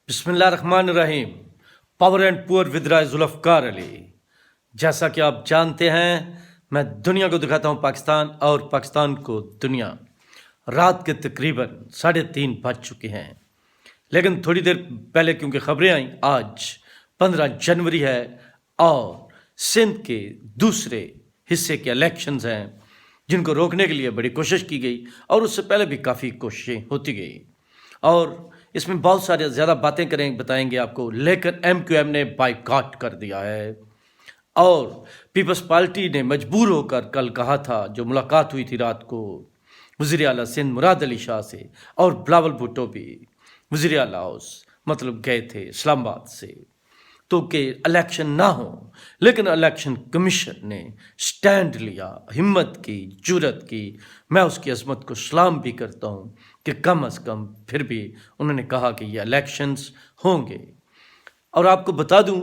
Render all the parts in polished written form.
بسم اللہ الرحمن الرحیم۔ پاور اینڈ پور ود رائے ذوالفقار علی۔ جیسا کہ آپ جانتے ہیں، میں دنیا کو دکھاتا ہوں پاکستان اور پاکستان کو دنیا۔ رات کے تقریباً 3:30 بج چکے ہیں، لیکن تھوڑی دیر پہلے کیونکہ خبریں آئیں، آج 15 جنوری ہے اور سندھ کے دوسرے حصے کے الیکشنز ہیں جن کو روکنے کے لیے بڑی کوشش کی گئی، اور اس سے پہلے بھی کافی کوششیں ہوتی گئی، اور اس میں بہت سارے زیادہ باتیں بتائیں گے آپ کو، لیکن MQM نے بائیکاٹ کر دیا ہے، اور پیپلز پارٹی نے مجبور ہو کر کل کہا تھا، جو ملاقات ہوئی تھی رات کو وزیر اعلیٰ سندھ مراد علی شاہ سے، اور بلاول بھٹو بھی وزیر اعلیٰ ہاؤس گئے تھے اسلام آباد سے، تو کہ الیکشن نہ ہو، لیکن الیکشن کمیشن نے سٹینڈ لیا، ہمت کی، جرأت کی۔ میں اس کی عظمت کو سلام بھی کرتا ہوں کہ کم از کم پھر بھی انہوں نے کہا کہ یہ الیکشنز ہوں گے۔ اور آپ کو بتا دوں،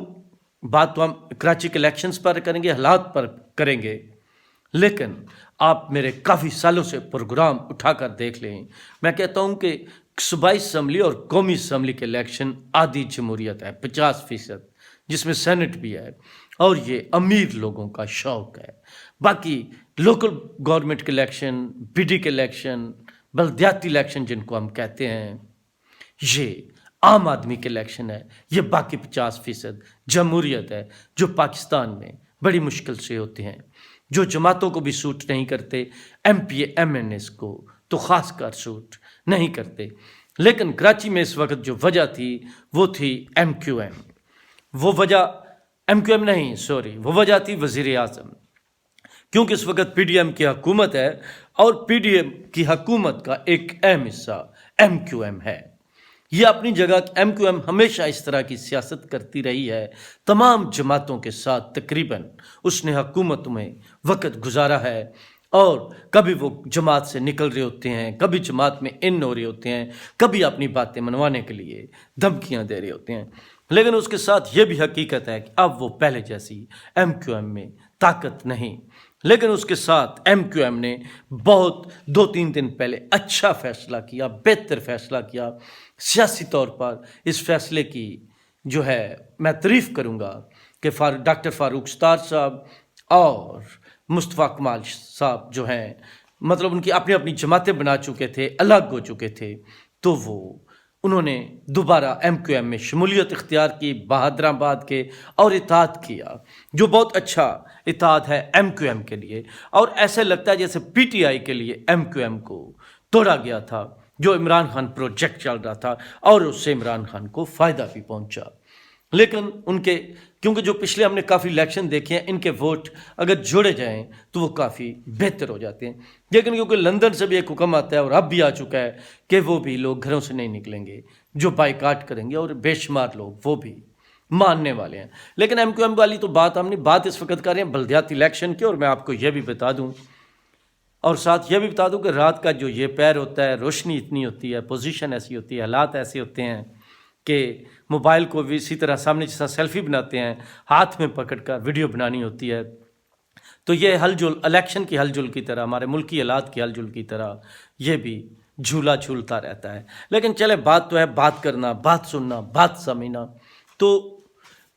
بات تو ہم کراچی کے الیکشنز پر کریں گے، حالات پر کریں گے، لیکن آپ میرے کافی سالوں سے پروگرام اٹھا کر دیکھ لیں، میں کہتا ہوں کہ صوبائی اسمبلی اور قومی اسمبلی کے الیکشن آدھی جمہوریت ہے، 50%، جس میں سینٹ بھی ہے، اور یہ امیر لوگوں کا شوق ہے۔ باقی لوکل گورنمنٹ کے الیکشن، BD کے الیکشن، بلدیاتی الیکشن جن کو ہم کہتے ہیں، یہ عام آدمی کے الیکشن ہے۔ یہ باقی 50% جمہوریت ہے، جو پاکستان میں بڑی مشکل سے ہوتے ہیں، جو جماعتوں کو بھی سوٹ نہیں کرتے، MPA MNS کو تو خاص کر سوٹ نہیں کرتے۔ لیکن کراچی میں اس وقت جو وجہ تھی وہ تھی MQM، وہ وجہ MQM نہیں، وہ وجہ تھی وزیر اعظم، کیونکہ اس وقت PDM کی حکومت ہے، اور PDM کی حکومت کا ایک اہم حصہ MQM ہے۔ یہ اپنی جگہ MQM ہمیشہ اس طرح کی سیاست کرتی رہی ہے، تمام جماعتوں کے ساتھ تقریباً اس نے حکومت میں وقت گزارا ہے، اور کبھی وہ جماعت سے نکل رہے ہوتے ہیں، کبھی جماعت میں ان ہو رہے ہوتے ہیں، کبھی اپنی باتیں منوانے کے لیے دھمکیاں دے رہے ہوتے ہیں، لیکن اس کے ساتھ یہ بھی حقیقت ہے کہ اب وہ پہلے جیسی MQM میں طاقت نہیں۔ لیکن اس کے ساتھ MQM نے بہت 2-3 دن پہلے اچھا فیصلہ کیا، بہتر فیصلہ کیا سیاسی طور پر۔ اس فیصلے کی جو ہے میں تعریف کروں گا کہ ڈاکٹر فاروق ستار صاحب اور مصطفیٰ کمال صاحب جو ہیں، مطلب ان کی اپنی اپنی جماعتیں بنا چکے تھے، الگ ہو چکے تھے، تو انہوں نے دوبارہ MQM میں شمولیت اختیار کی، بہادر آباد کے، اور اتحاد کیا، جو بہت اچھا اتحاد ہے MQM کے لیے، اور ایسے لگتا ہے جیسے PTI کے لیے MQM کو توڑا گیا تھا، جو عمران خان پروجیکٹ چل رہا تھا، اور اس سے عمران خان کو فائدہ بھی پہنچا۔ لیکن ان کے، کیونکہ جو پچھلے ہم نے کافی الیکشن دیکھے ہیں، ان کے ووٹ اگر جوڑے جائیں تو وہ کافی بہتر ہو جاتے ہیں، لیکن کیونکہ لندن سے بھی ایک حکم آتا ہے، اور اب بھی آ چکا ہے، کہ وہ بھی لوگ گھروں سے نہیں نکلیں گے جو بائیکاٹ کریں گے، اور بے شمار لوگ وہ بھی ماننے والے ہیں۔ لیکن MQM والی تو ہم نے بات اس وقت کر رہے ہیں بلدیاتی الیکشن کی، اور میں آپ کو یہ بھی بتا دوں، اور ساتھ یہ بھی بتا دوں کہ رات کا جو یہ پیر ہوتا ہے، روشنی اتنی ہوتی ہے، پوزیشن ایسی ہوتی ہے، حالات ایسے ہوتے ہیں کہ موبائل کو بھی اسی طرح سامنے جیسا سیلفی بناتے ہیں، ہاتھ میں پکڑ کر ویڈیو بنانی ہوتی ہے، تو یہ ہل جل الیکشن کی ہل جل کی طرح، ہمارے ملکی حالات کی ہل جل کی طرح یہ بھی جھولا جھولتا رہتا ہے۔ لیکن چلے، بات تو ہے بات کرنا، بات سننا، بات سمجھنا۔ تو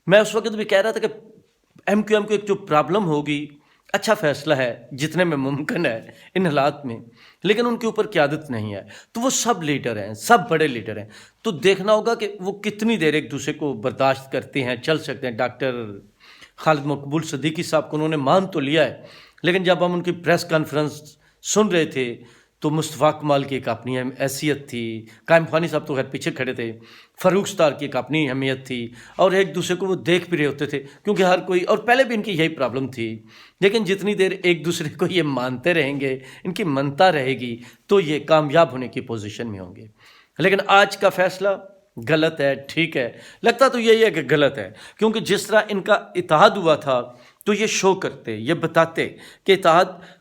میں اس وقت بھی کہہ رہا تھا کہ MQM کو ایک جو پرابلم ہوگی، اچھا فیصلہ ہے جتنے میں ممکن ہے ان حالات میں، لیکن ان کے اوپر قیادت نہیں ہے، تو وہ سب لیڈر ہیں، سب بڑے لیڈر ہیں، تو دیکھنا ہوگا کہ وہ کتنی دیر ایک دوسرے کو برداشت کرتے ہیں، چل سکتے ہیں۔ ڈاکٹر خالد مقبول صدیقی صاحب کو انہوں نے مان تو لیا ہے، لیکن جب ہم ان کی پریس کانفرنس سن رہے تھے تو مصطفیٰ کمال کی ایک اپنی حیثیت تھی، قائم خوانی صاحب تو خیر پیچھے کھڑے تھے، فاروق ستار کی ایک اپنی اہمیت تھی، اور ایک دوسرے کو وہ دیکھ بھی رہے ہوتے تھے، کیونکہ ہر کوئی، اور پہلے بھی ان کی یہی پرابلم تھی، لیکن جتنی دیر ایک دوسرے کو یہ مانتے رہیں گے، ان کی منتا رہے گی، تو یہ کامیاب ہونے کی پوزیشن میں ہوں گے۔ لیکن آج کا فیصلہ غلط ہے، ٹھیک ہے، لگتا تو یہی ہے کہ غلط ہے، کیونکہ جس طرح ان کا اتحاد ہوا تھا تو یہ شو کرتے، یہ بتاتے کہ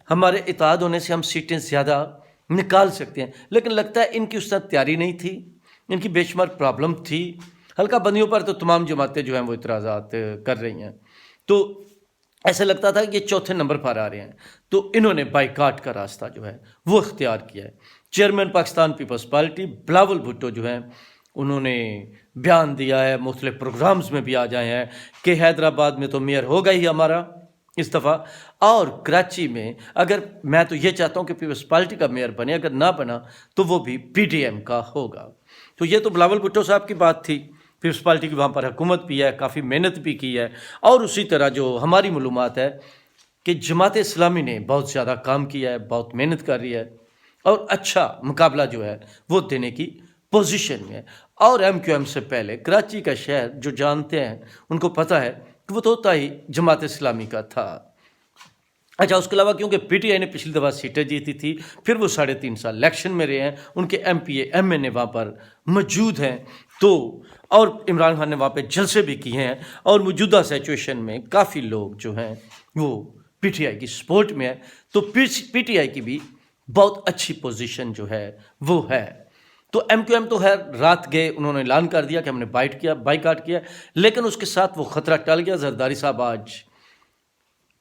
ہمارے اتحاد ہونے سے ہم سیٹیں زیادہ نکال سکتے ہیں، لیکن لگتا ہے ان کی اس طرح تیاری نہیں تھی، ان کی بے شمار پرابلم تھی۔ حلقہ بندیوں پر تو تمام جماعتیں جو ہیں وہ اعتراضات کر رہی ہیں، تو ایسا لگتا تھا کہ یہ چوتھے نمبر پر آ رہے ہیں، تو انہوں نے بائیکاٹ کا راستہ جو ہے وہ اختیار کیا ہے۔ چیئرمین پاکستان پیپلز پارٹی بلاول بھٹو جو ہیں، انہوں نے بیان دیا ہے، مختلف پروگرامز میں بھی آ جائے ہیں کہ حیدرآباد میں تو میئر ہوگا ہی ہمارا اس دفعہ، اور کراچی میں اگر میں تو یہ چاہتا ہوں کہ پیپلز پارٹی کا میئر بنے، اگر نہ بنا تو وہ بھی پی ٹی ایم کا ہوگا۔ تو یہ تو بلاول بھٹو صاحب کی بات تھی، پیپلز پارٹی کی وہاں پر حکومت بھی ہے، کافی محنت بھی کی ہے، اور اسی طرح جو ہماری معلومات ہے کہ جماعت اسلامی نے بہت زیادہ کام کیا ہے، بہت محنت کر رہی ہے، اور اچھا مقابلہ جو ہے وہ دینے کی پوزیشن میں ہے۔ اور ایم کیو ایم سے پہلے کراچی کا شہر جو جانتے ہیں ان کو پتہ ہے کہ وہ تو ہوتا ہی جماعت اسلامی کا تھا۔ اچھا، اس کے علاوہ کیونکہ پی ٹی آئی نے پچھلی دفعہ سیٹیں جیتی تھی، پھر وہ 3.5 سال الیکشن میں رہے ہیں، ان کے M P A M N A وہاں پر موجود ہیں، تو اور عمران خان نے وہاں پہ جلسے بھی کیے ہیں، اور موجودہ سچویشن میں کافی لوگ جو ہیں وہ پی ٹی آئی کی سپورٹ میں ہے، تو پی ٹی آئی کی بھی بہت اچھی پوزیشن جو ہے وہ ہے۔ تو ایم کیو ایم تو خیر رات گئے، انہوں نے اعلان کر دیا کہ ہم نے بائیکاٹ کیا، لیکن اس کے ساتھ وہ خطرہ ٹل گیا۔ زرداری صاحب آج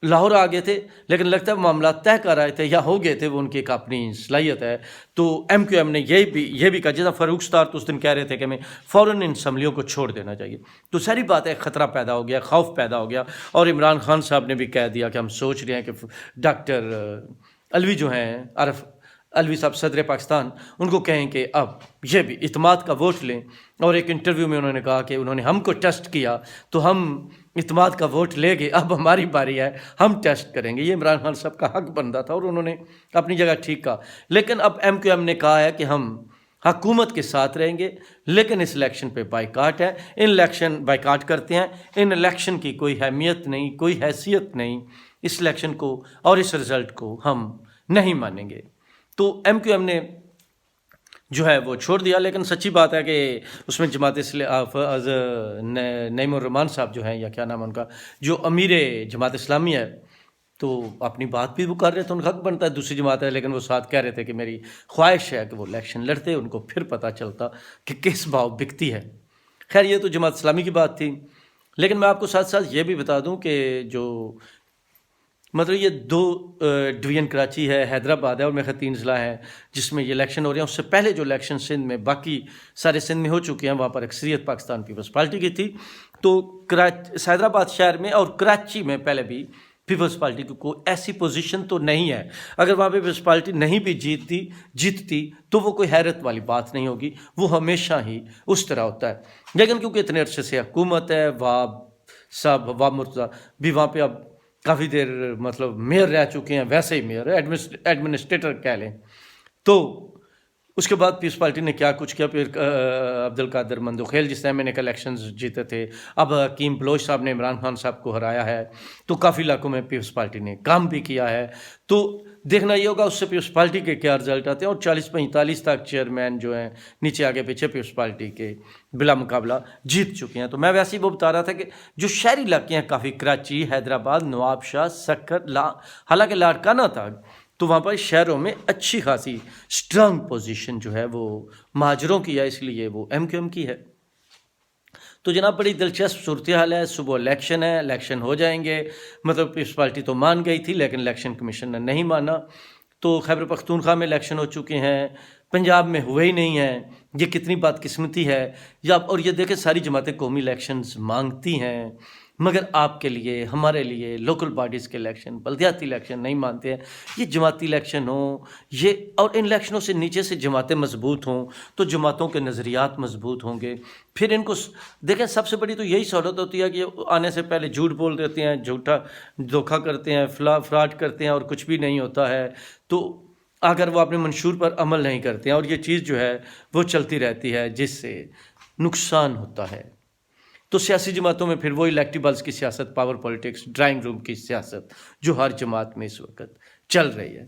لاہور آ گئے تھے، لیکن لگتا ہے معاملات طے کر آئے تھے یا ہو گئے تھے، وہ ان کی ایک اپنی صلاحیت ہے۔ تو ایم کیو ایم نے یہ بھی کہا، جیسا فاروق ستار تو اس دن کہہ رہے تھے کہ ہمیں فوراً ان اسمبلیوں کو چھوڑ دینا چاہیے، تو ساری بات ہے خطرہ پیدا ہو گیا، خوف پیدا ہو گیا، اور عمران خان صاحب نے بھی کہہ دیا کہ ہم سوچ رہے ہیں کہ ڈاکٹر علوی جو ہیں، عارف علوی صاحب صدر پاکستان، ان کو کہیں کہ اب یہ بھی اعتماد کا ووٹ لیں، اور ایک انٹرویو میں انہوں نے کہا کہ انہوں نے ہم کو ٹیسٹ کیا تو ہم اعتماد کا ووٹ لے گئے، اب ہماری باری ہے، ہم ٹیسٹ کریں گے۔ یہ عمران خان صاحب کا حق بنتا تھا، اور انہوں نے اپنی جگہ ٹھیک کہا، لیکن اب ایم کیو ایم نے کہا ہے کہ ہم حکومت کے ساتھ رہیں گے، لیکن اس الیکشن پہ بائیکاٹ ہے، ان الیکشن بائیکاٹ کرتے ہیں، ان الیکشن کی کوئی اہمیت نہیں، کوئی حیثیت نہیں، اس الیکشن کو اور اس رزلٹ کو ہم نہیں مانیں گے۔ تو ایم کیو ایم نے جو ہے وہ چھوڑ دیا، لیکن سچی بات ہے کہ اس میں جماعت نعیم الرحمان صاحب جو ہیں، یا کیا نام ہے ان کا، جو امیر جماعت اسلامی ہے، تو اپنی بات بھی وہ کر رہے تھے، ان کا حق بنتا ہے، دوسری جماعت ہے، لیکن وہ ساتھ کہہ رہے تھے کہ میری خواہش ہے کہ وہ الیکشن لڑتے، ان کو پھر پتہ چلتا کہ کس بھاؤ بکتی ہے۔ خیر، یہ تو جماعت اسلامی کی بات تھی، لیکن میں آپ کو ساتھ ساتھ یہ بھی بتا دوں کہ جو مطلب یہ 2 ڈویژن کراچی ہے، حیدرآباد ہے، اور میرے 3 ضلع ہیں جس میں یہ الیکشن ہو رہے ہیں۔ اس سے پہلے جو الیکشن سندھ میں باقی سارے سندھ میں ہو چکے ہیں، وہاں پر اکثریت پاکستان پیپلز پارٹی کی تھی، تو حیدرآباد شہر میں اور کراچی میں پہلے بھی پیپلز پارٹی کی کوئی ایسی پوزیشن تو نہیں ہے۔ اگر وہاں پہ پیپلز پارٹی نہیں بھی جیتتی تو وہ کوئی حیرت والی بات نہیں ہوگی، وہ ہمیشہ ہی اس طرح ہوتا ہے۔ لیکن کیونکہ اتنے عرصے سے حکومت ہے، وہاں مرتضیٰ بھی وہاں پہ اب کافی دیر مطلب میئر رہ چکے ہیں، ویسے ہی میئر ایڈمنسٹریٹر کہہ لیں، تو اس کے بعد پیپلز پارٹی نے کیا کچھ کیا۔ پھر عبدالقادر مندوخیل جس ایم این اے کا الیکشنز جیتے تھے، اب حکیم بلوچ صاحب نے عمران خان صاحب کو ہرایا ہے، تو کافی علاقوں میں پیپلز پارٹی نے کام بھی کیا ہے۔ تو دیکھنا یہ ہوگا اس سے پیپلز پارٹی کے کیا رزلٹ آتے ہیں، اور 40-45 تک چیئرمین جو ہیں نیچے آگے پیچھے پیپلز پارٹی کے بلا مقابلہ جیت چکے ہیں۔ تو میں ویسے ہی وہ بتا رہا تھا کہ جو شہری علاقے ہیں کافی، کراچی، حیدرآباد، نواب شاہ، سکھر، حالانکہ لاڑکانہ تھا، تو وہاں پر شہروں میں اچھی خاصی سٹرانگ پوزیشن جو ہے وہ مہاجروں کی ہے، اس لیے وہ ایم کیو ایم کی ہے۔ تو جناب بڑی دلچسپ صورتحال ہے، صبح الیکشن ہے، الیکشن ہو جائیں گے، مطلب پیپلز پارٹی تو مان گئی تھی، لیکن الیکشن کمیشن نے نہیں مانا۔ تو خیبر پختونخوا میں الیکشن ہو چکے ہیں، پنجاب میں ہوئے ہی نہیں ہیں، یہ کتنی بدقسمتی ہے۔ اور یہ دیکھیں ساری جماعتیں قومی الیکشنز مانگتی ہیں، مگر آپ کے لیے، ہمارے لیے لوکل باڈیز کے الیکشن، بلدیاتی الیکشن نہیں مانتے ہیں۔ یہ جماعتی الیکشن ہوں، اور ان الیکشنوں سے نیچے سے جماعتیں مضبوط ہوں تو جماعتوں کے نظریات مضبوط ہوں گے۔ پھر ان کو دیکھیں، سب سے بڑی تو یہی سہولت ہوتی ہے کہ آنے سے پہلے جھوٹ بول دیتے ہیں، جھوٹا دھوکہ کرتے ہیں، فراڈ کرتے ہیں، اور کچھ بھی نہیں ہوتا ہے۔ تو اگر وہ اپنے منشور پر عمل نہیں کرتے ہیں، اور یہ چیز جو ہے وہ چلتی رہتی ہے، جس سے نقصان ہوتا ہے۔ تو سیاسی جماعتوں میں پھر وہی الیکٹیبلز کی سیاست، پاور پولیٹکس، ڈرائنگ روم کی سیاست جو ہر جماعت میں اس وقت چل رہی ہے۔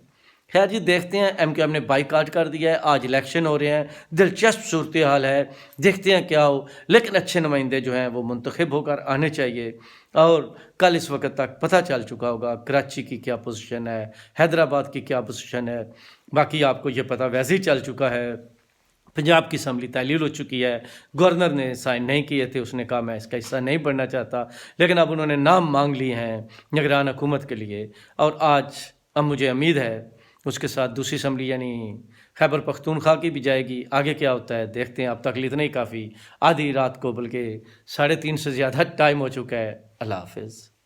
خیر جی، دیکھتے ہیں، ایم کیو ایم نے بائیکاٹ کر دیا ہے، آج الیکشن ہو رہے ہیں، دلچسپ صورتحال ہے، دیکھتے ہیں کیا ہو، لیکن اچھے نمائندے جو ہیں وہ منتخب ہو کر آنے چاہیے۔ اور کل اس وقت تک پتہ چل چکا ہوگا کراچی کی کیا پوزیشن ہے، حیدرآباد کی کیا پوزیشن ہے، باقی آپ کو یہ پتہ ویسے ہی چل چکا ہے۔ پنجاب کی اسمبلی تعلیل ہو چکی ہے، گورنر نے سائن نہیں کیے تھے، اس نے کہا میں اس کا حصہ نہیں بننا چاہتا، لیکن اب انہوں نے نام مانگ لیے ہیں نگران حکومت کے لیے، اور آج اب مجھے امید ہے اس کے ساتھ دوسری اسمبلی یعنی خیبر پختونخوا کی بھی جائے گی. آگے کیا ہوتا ہے دیکھتے ہیں. اب تک اتنا ہی کافی. آدھی رات کو بلکہ 3:30 سے زیادہ ٹائم ہو چکا ہے. اللہ حافظ.